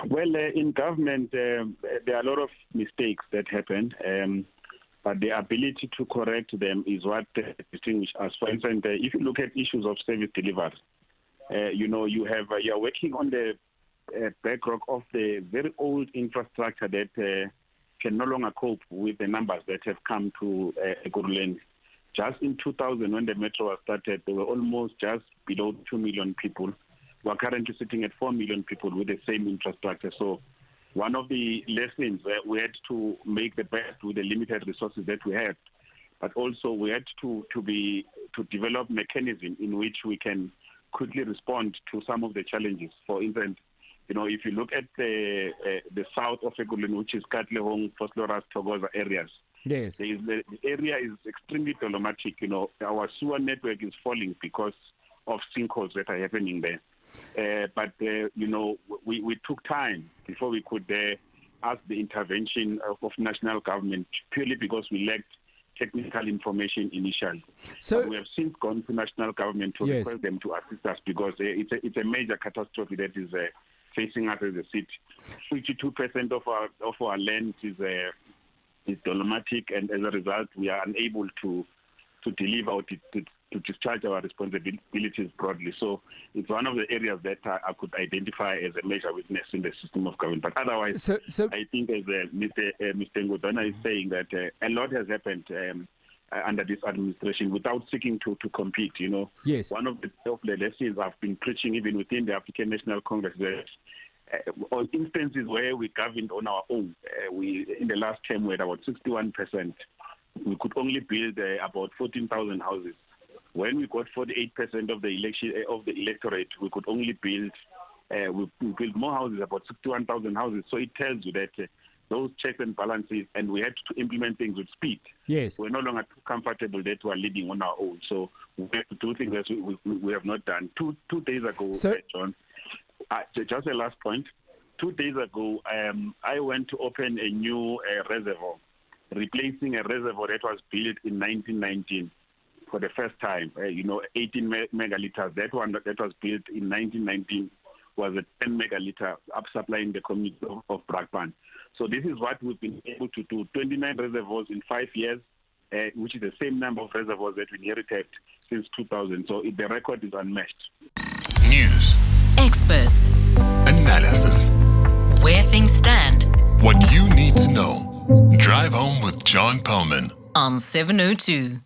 Well, in government, there are a lot of mistakes that happen, but the ability to correct them is what distinguishes us. For instance, if you look at issues of service delivery, you're working on the bedrock of the very old infrastructure that can no longer cope with the numbers that have come to Ekurhuleni. Just in 2000, when the metro was started, there were almost just below 2 million people. We're currently sitting at 4 million people with the same infrastructure. So one of the lessons we had to make the best with the limited resources that we had, but also we had to develop mechanism in which we can quickly respond to some of the challenges. For instance, if you look at the south of Ekurhuleni, which is Katlehong, Vosloorus, Thokoza areas, yes, the area is extremely problematic. Our sewer network is falling because of sinkholes that are happening there. But we took time before we could ask the intervention of national government, purely because we lacked technical information initially. So but we have since gone to national government to yes, request them to assist us, because it's a major catastrophe that is facing us as a city. 52% of our land is dolomatic, and as a result, we are unable to deliver or to discharge our responsibilities broadly. So it's one of the areas that I could identify as a major weakness in the system of government. But otherwise, so I think, as Mr. Ngodwana is saying, that a lot has happened under this administration without seeking to compete. yes, One of the lessons I've been preaching even within the African National Congress, that on instances where we governed on our own, in the last term we had about 61%. We could only build about 14,000 houses. When we got 48% of the electorate, we could only build more houses, about 61,000 houses. So it tells you that those checks and balances, and we had to implement things with speed. yes. We're no longer too comfortable that we are leading on our own. So we have to do things that we have not done. Two days ago, John, just a last point. 2 days ago, I went to open a new reservoir, replacing a reservoir that was built in 1919 for the first time. 18 megaliters. That one that was built in 1919 was a 10 megaliter, up supplying the community of Perlman. So this is what we've been able to do: 29 reservoirs in 5 years, which is the same number of reservoirs that we inherited since 2000. So the record is unmatched. News, Experts, analysis, where things stand what you need to know. Drive home with John Perlman on 702.